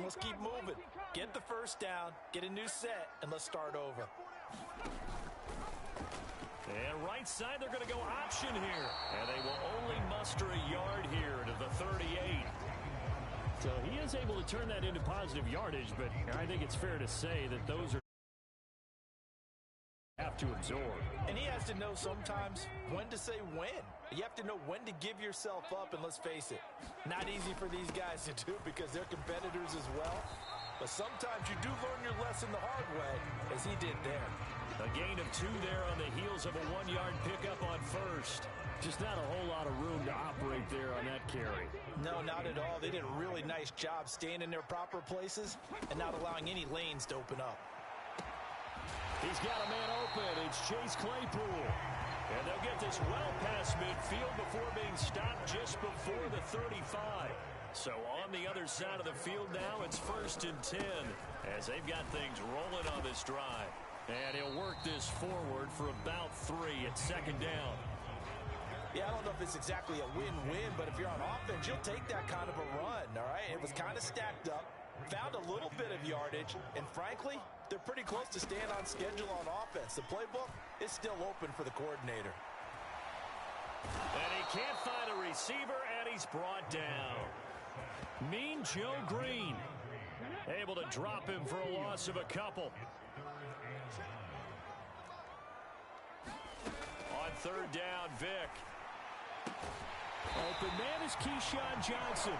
let's keep moving. Get the first down, get a new set, and let's start over. And right side, they're going to go option here. And they will only muster a yard here to the 38. So he is able to turn that into positive yardage, but I think it's fair to say that those are have to absorb. And he has to know sometimes when to say when. You have to know when to give yourself up, and let's face it, not easy for these guys to do because they're competitors as well. But sometimes you do learn your lesson the hard way, as he did there. A gain of 2 there on the heels of a 1-yard pickup on first. Just not a whole lot of room to operate there on that carry. No, not at all. They did a really nice job staying in their proper places and not allowing any lanes to open up. He's got a man open. It's Chase Claypool. And they'll get this well past midfield before being stopped just before the 35. So on the other side of the field now, it's 1st and 10 as they've got things rolling on this drive. And he'll work this forward for about 3 at 2nd down. Yeah, I don't know if it's exactly a win-win, but if you're on offense, you'll take that kind of a run, all right? It was kind of stacked up, found a little bit of yardage, and frankly, they're pretty close to staying on schedule on offense. The playbook is still open for the coordinator. And he can't find a receiver, and he's brought down. Mean Joe Green able to drop him for a loss of a couple. On 3rd down, Vick. Open man is Keyshawn Johnson.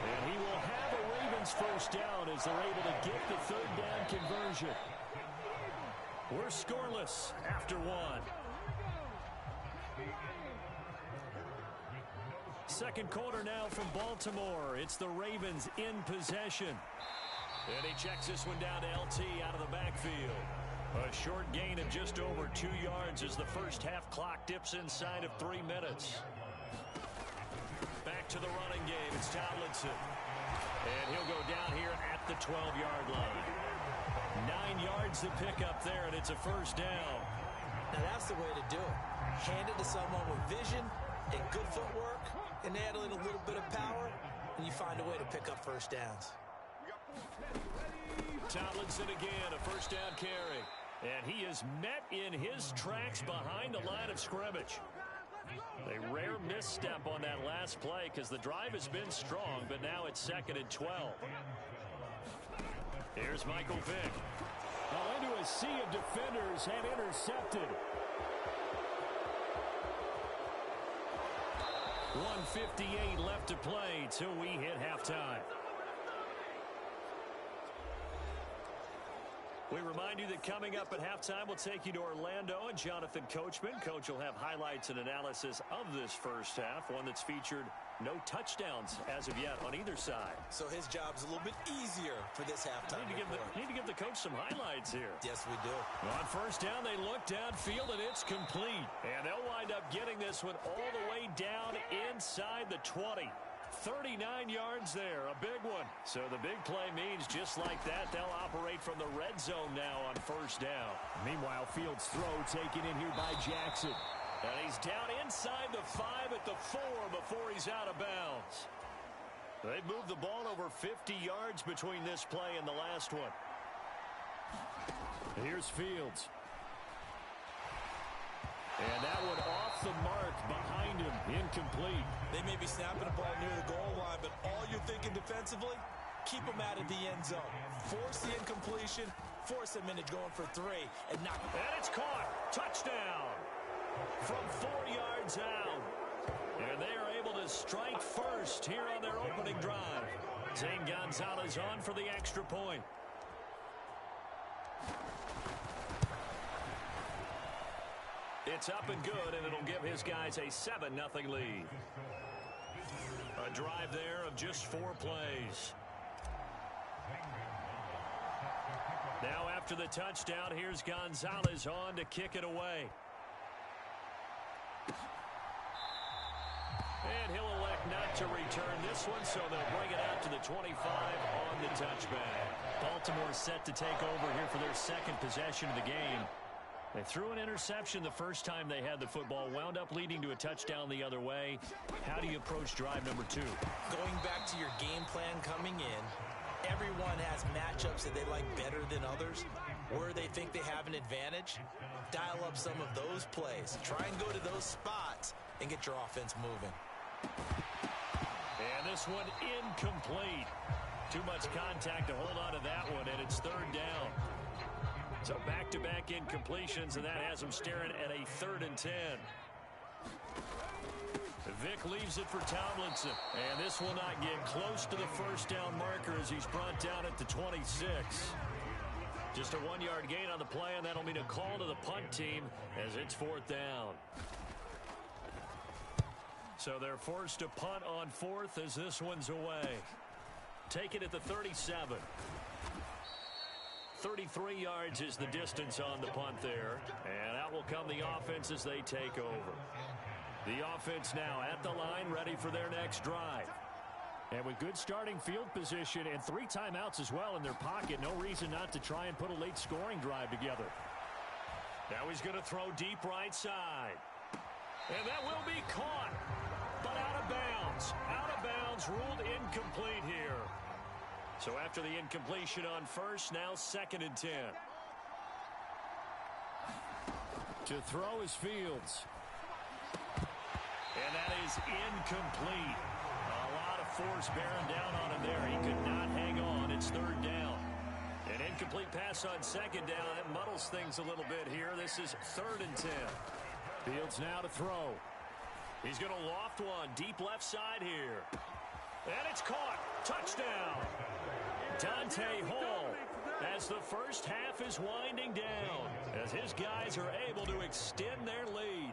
And he will have a Ravens first down as they're able to get the 3rd down conversion. We're scoreless after 1. Second quarter now from Baltimore. It's the Ravens in possession. And he checks this one down to LT out of the backfield. A short gain of just over 2 yards as the first half clock dips inside of 3 minutes. Back to the running game. It's Tomlinson. And he'll go down here at the 12-yard line. 9 yards to pick up there, and it's a first down. Now that's the way to do it. Hand it to someone with vision and good footwork, and add in a little bit of power, and you find a way to pick up first downs. Tomlinson again, a first down carry. And he is met in his tracks behind the line of scrimmage. A rare misstep on that last play because the drive has been strong, but now it's 2nd and 12. Here's Michael Vick. Now into a sea of defenders and intercepted. 1:58 left to play till we hit halftime. We remind you that coming up at halftime, we'll take you to Orlando and Jonathan Coachman. Coach will have highlights and analysis of this first half, one that's featured no touchdowns as of yet on either side. So his job's a little bit easier for this halftime. Need to give the coach some highlights here. Yes, we do. On first down, they look downfield, and it's complete. And they'll wind up getting this one all the way down inside the 20. 39 yards there, a big one. So the big play means just like that, they'll operate from the red zone now on first down. Meanwhile, Fields' throw taken in here by Jackson. And he's down inside the 5 at the 4 before he's out of bounds. They've moved the ball over 50 yards between this play and the last one. Here's Fields. And that one off the mark behind him, incomplete. They may be snapping the ball near the goal line, but all you're thinking defensively, keep them out of the end zone. Force the incompletion, force them into going for 3, and knock it. And it's caught. Touchdown from 4 yards out. And they are able to strike first here on their opening drive. Zane Gonzalez on for the extra point. It's up and good, and it'll give his guys a 7-0 lead. A drive there of just 4 plays. Now after the touchdown, here's Gonzalez on to kick it away. And he'll elect not to return this one, so they'll bring it out to the 25 on the touchback. Baltimore set to take over here for their second possession of the game. They threw an interception the first time they had the football, wound up leading to a touchdown the other way. How do you approach drive number 2? Going back to your game plan coming in, Everyone has matchups that they like better than others. Where they think they have an advantage, dial up some of those plays. Try and go to those spots and get your offense moving. And this one incomplete. Too much contact to hold on to that one, and it's third down. So back-to-back incompletions, and that has them staring at a 3rd and 10. Vic leaves it for Tomlinson. And this will not get close to the first down marker as he's brought down at the 26. Just a 1-yard gain on the play, and that'll mean a call to the punt team as it's 4th down. So they're forced to punt on 4th as this one's away. Take it at the 37. 33 yards is the distance on the punt there. And out will come the offense as they take over. The offense now at the line, ready for their next drive. And with good starting field position and 3 timeouts as well in their pocket, no reason not to try and put a late scoring drive together. Now he's going to throw deep right side. And that will be caught, but out of bounds. Out of bounds, ruled incomplete here. So after the incompletion on first, now 2nd and 10. To throw is Fields. And that is incomplete. A lot of force bearing down on him there. He could not hang on. It's 3rd down. An incomplete pass on 2nd down. That muddles things a little bit here. This is 3rd and 10. Fields now to throw. He's going to loft one deep left side here. And it's caught. Touchdown. Dante Hall as the first half is winding down as his guys are able to extend their lead.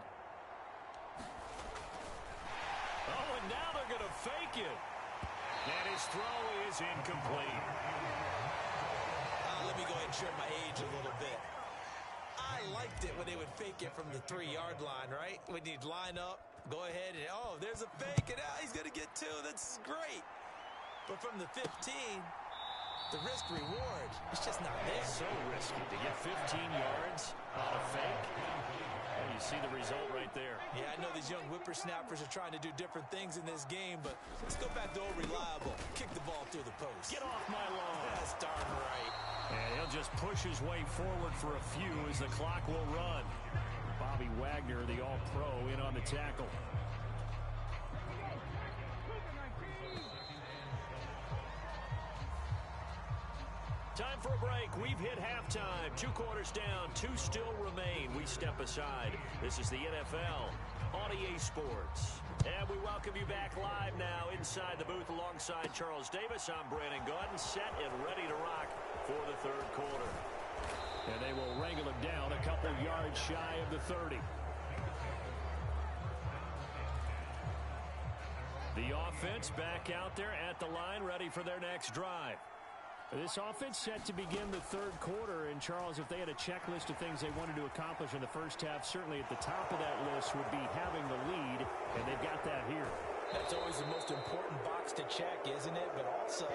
Oh, and now they're going to fake it. And his throw is incomplete. Let me go ahead and show my age a little bit. I liked it when they would fake it from the 3-yard line, right? When you'd line up, go ahead and, oh, there's a fake, and he's going to get 2. That's great. But from the 15, the risk-reward, it's just not there. It's so risky to get 15 yards on a fake. And you see the result right there. Yeah, I know these young whippersnappers are trying to do different things in this game, but let's go back to old reliable. Kick the ball through the post. Get off my lawn. That's darn right. And he'll just push his way forward for a few as the clock will run. Bobby Wagner, the all-pro, in on the tackle. Time for a break. We've hit halftime. 2 quarters down. 2 still remain. We step aside. This is the NFL on EA Sports. And we welcome you back live now inside the booth alongside Charles Davis. I'm Brandon Gunn, set and ready to rock for the 3rd quarter. And they will wrangle him down a couple yards shy of the 30. The offense back out there at the line, ready for their next drive. This offense set to begin the 3rd quarter. And, Charles, if they had a checklist of things they wanted to accomplish in the first half, certainly at the top of that list would be having the lead, and they've got that here. That's always the most important box to check, isn't it? But also,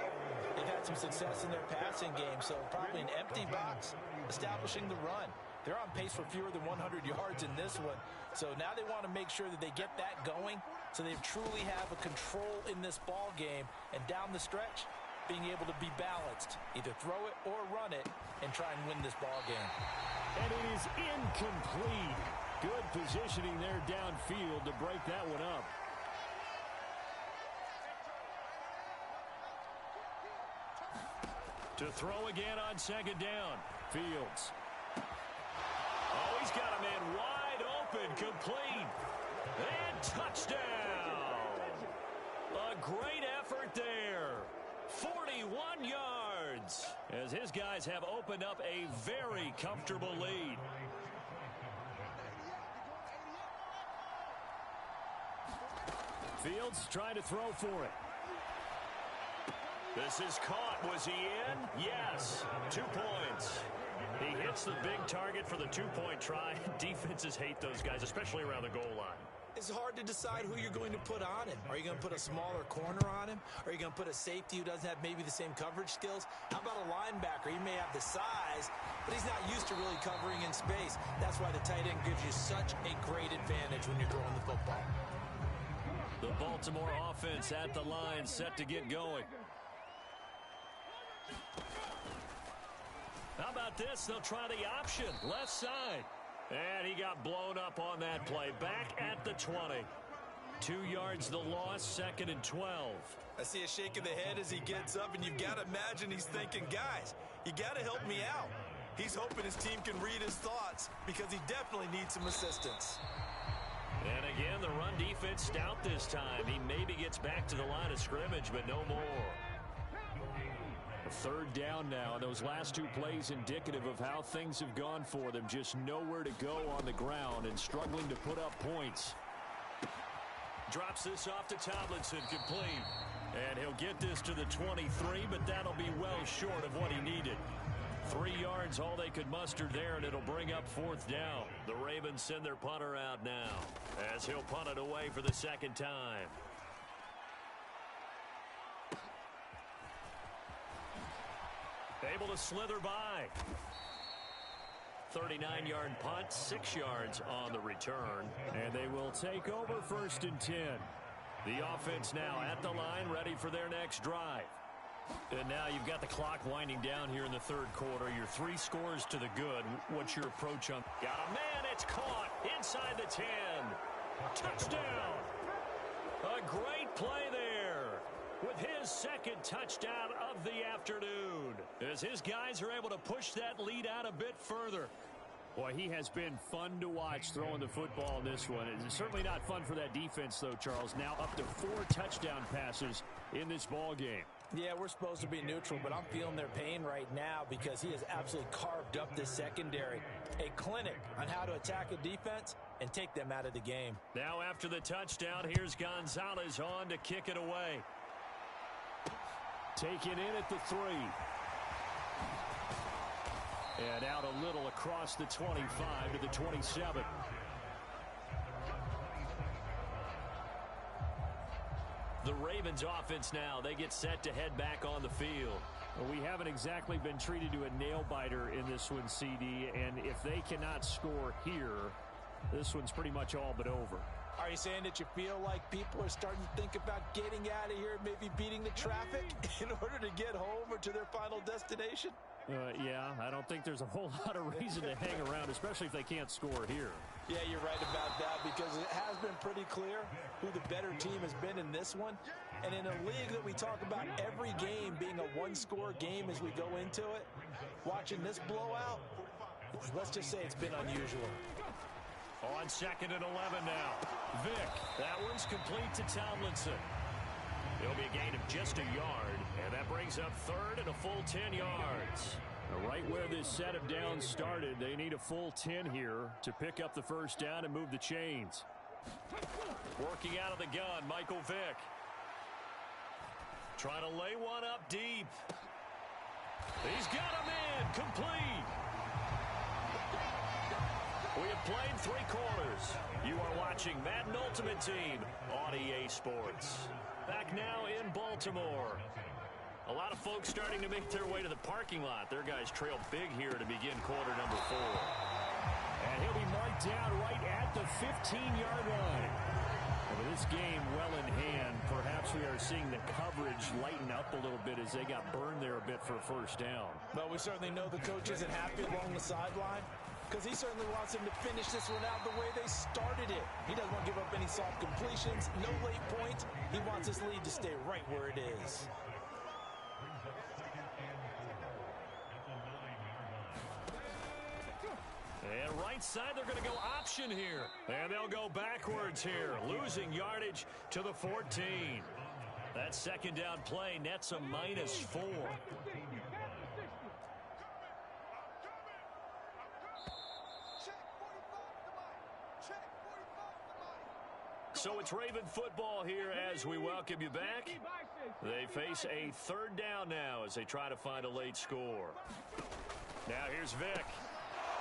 they've had some success in their passing game, so probably an empty box establishing the run. They're on pace for fewer than 100 yards in this one. So now they want to make sure that they get that going so they truly have a control in this ball game. And down the stretch, being able to be balanced, either throw it or run it, and try and win this ball game. And it is incomplete. Good positioning there downfield to break that one up. To throw again on 2nd down. Fields. Oh, he's got a man wide open, complete. And touchdown. A great effort there. 41 yards as his guys have opened up a very comfortable lead. Fields trying to throw for it. This is caught. Was he in? Yes. 2 points. He hits the big target for the 2-point try. Defenses hate those guys, especially around the goal line. It's hard to decide who you're going to put on him. Are you going to put a smaller corner on him? Are you going to put a safety who doesn't have maybe the same coverage skills? How about a linebacker? He may have the size, but he's not used to really covering in space. That's why the tight end gives you such a great advantage when you're throwing the football. The Baltimore offense at the line, set to get going. How about this? They'll try the option, left side. And he got blown up on that play. Back at the 20. 2 yards the loss, 2nd and 12. I see a shake of the head as he gets up, and you've got to imagine he's thinking, guys, you got to help me out. He's hoping his team can read his thoughts because he definitely needs some assistance. And again, the run defense stout this time. He maybe gets back to the line of scrimmage, but no more. A 3rd down now, and those last 2 plays indicative of how things have gone for them. Just nowhere to go on the ground and struggling to put up points. Drops this off to Tomlinson, complete. And he'll get this to the 23, but that'll be well short of what he needed. 3 yards, all they could muster there, and it'll bring up 4th down. The Ravens send their punter out now, as he'll punt it away for the 2nd time. Able to slither by. 39-yard punt, 6 yards on the return. And they will take over 1st and 10. The offense now at the line, ready for their next drive. And now you've got the clock winding down here in the 3rd quarter. Your 3 scores to the good. What's your approach on? Got a man, it's caught inside the 10. Touchdown. A great play there with his 2nd touchdown of the afternoon, as his guys are able to push that lead out a bit further. Boy, he has been fun to watch throwing the football in this one. It's certainly not fun for that defense, though, Charles. Now up to 4 touchdown passes in this ball game. Yeah, we're supposed to be neutral, but I'm feeling their pain right now because he has absolutely carved up this secondary. A clinic on how to attack a defense and take them out of the game. Now after the touchdown, here's Gonzalez on to kick it away. Taken in at the 3. And out a little across the 25 to the 27. The Ravens offense now, they get set to head back on the field. Well, we haven't exactly been treated to a nail-biter in this one, CD, and if they cannot score here, this one's pretty much all but over. Are you saying that you feel like people are starting to think about getting out of here, maybe beating the traffic in order to get home or to their final destination? Yeah, I don't think there's a whole lot of reason to hang around, especially if they can't score here. Yeah, you're right about that because it has been pretty clear who the better team has been in this one. And in a league that we talk about every game being a one-score game as we go into it, watching this blowout, let's just say it's been unusual. On 2nd and 11 now. Vick, that one's complete to Tomlinson. It'll be a gain of just a yard, and that brings up 3rd and a full 10 yards. Right where this set of downs started, they need a full 10 here to pick up the 1st down and move the chains. Working out of the gun, Michael Vick. Trying to lay one up deep. He's got him in, complete. We have played 3 quarters. You are watching Madden Ultimate Team on EA Sports. Back now in Baltimore. A lot of folks starting to make their way to the parking lot. Their guys trail big here to begin quarter number 4. And he'll be marked down right at the 15-yard line. And with this game well in hand, perhaps we are seeing the coverage lighten up a little bit as they got burned there a bit for a 1st down. But we certainly know the coach isn't happy along the sideline because he certainly wants them to finish this one out the way they started it. He doesn't want to give up any soft completions, no late points. He wants his lead to stay right where it is. And right side, they're going to go option here. And they'll go backwards here, losing yardage to the 14. That 2nd down play nets a -4. So it's Raven football here as we welcome you back. They face a 3rd down now as they try to find a late score. Now here's Vick.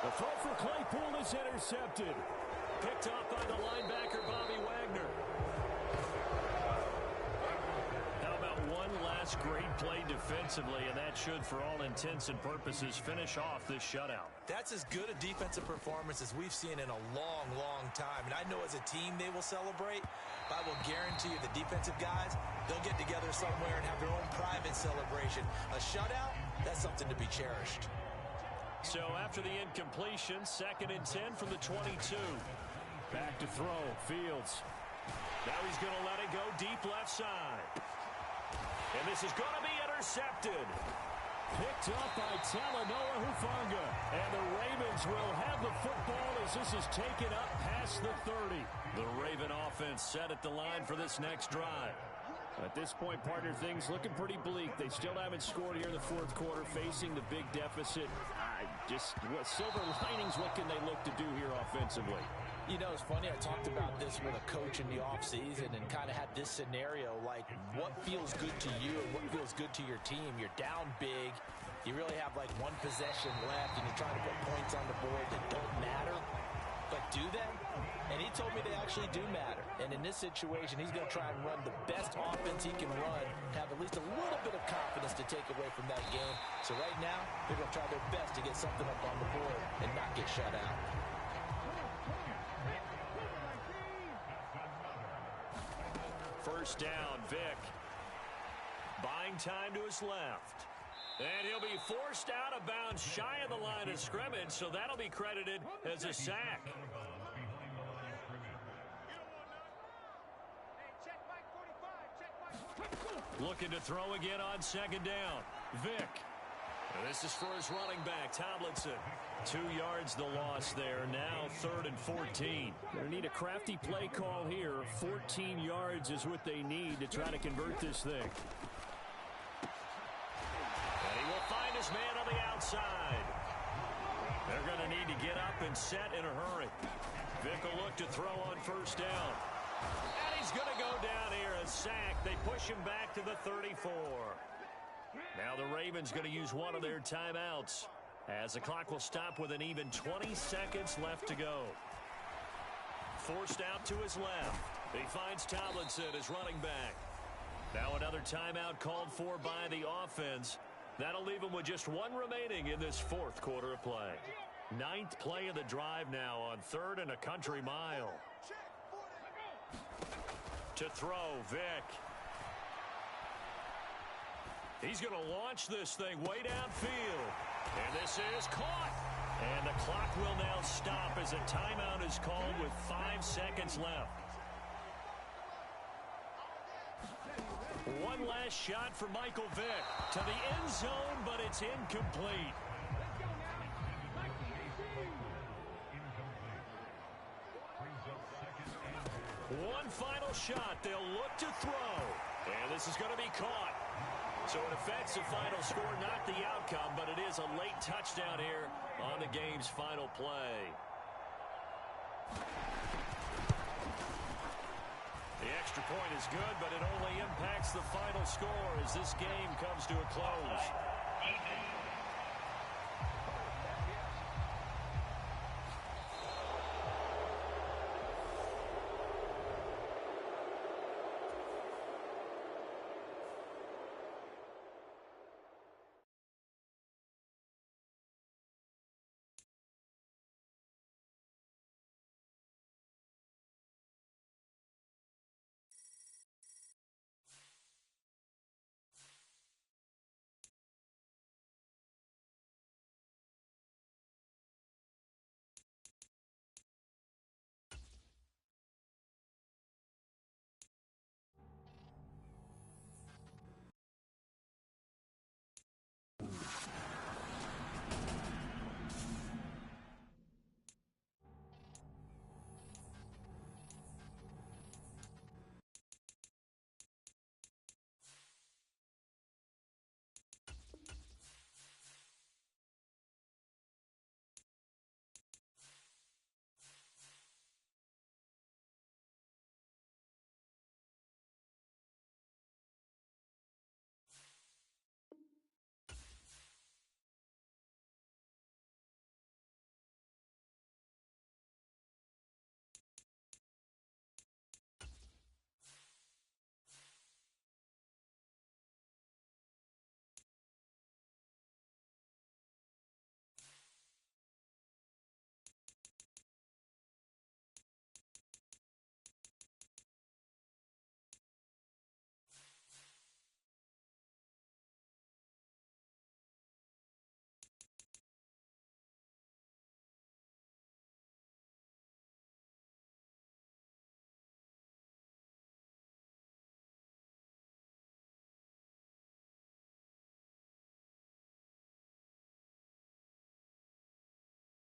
The throw for Claypool is intercepted. Picked off by the linebacker, Bobby Wagner. How about one last great play defensively, and that should, for all intents and purposes, finish off this shutout. That's as good a defensive performance as we've seen in a long, long time. And I know as a team they will celebrate, but I will guarantee you the defensive guys, they'll get together somewhere and have their own private celebration. A shutout, that's something to be cherished. So after the incompletion, 2nd and 10 from the 22. Back to throw, Fields. Now he's going to let it go deep left side. And this is going to be intercepted. Picked up by Talanoa Hufanga. And the Ravens will have the football as this is taken up past the 30. The Raven offense set at the line for this next drive. At this point, partner, things looking pretty bleak. They still haven't scored here in the 4th quarter, facing the big deficit. Silver linings, what can they look to do here offensively? You know, it's funny, I talked about this with a coach in the offseason and kind of had this scenario, like what feels good to you and what feels good to your team. You're down big. You really have like one possession left and you're trying to put points on the board that don't matter. But do they? And he told me they actually do matter. And in this situation, he's going to try and run the best offense he can run, have at least a little bit of confidence to take away from that game. So right now, they're going to try their best to get something up on the board and not get shut out. First down, Vick. Buying time to his left. And he'll be forced out of bounds shy of the line of scrimmage, so that'll be credited as a sack. Looking to throw again on 2nd down. Vick. And this is for his running back, Tomlinson. 2 yards the loss there. Now 3rd and 14. They need a crafty play call here. 14 yards is what they need to try to convert this thing. And he will find his man on the outside. They're going to need to get up and set in a hurry. Vick will look to throw on 1st down. And he's going to go down here, a sack. They push him back to the 34. Now the Ravens going to use one of their timeouts as the clock will stop with an even 20 seconds left to go. Forced out to his left. He finds Tomlinson as running back. Now another timeout called for by the offense. That'll leave him with just one remaining in this 4th quarter of play. 9th play of the drive now on 3rd and a country mile. To throw, Vick. He's going to launch this thing way downfield. And this is caught. And the clock will now stop as a timeout is called with 5 seconds left. One last shot for Michael Vick to the end zone, but it's incomplete. One final shot. They'll look to throw. And this is going to be caught. So it affects the final score, not the outcome, but it is a late touchdown here on the game's final play. The extra point is good, but it only impacts the final score as this game comes to a close.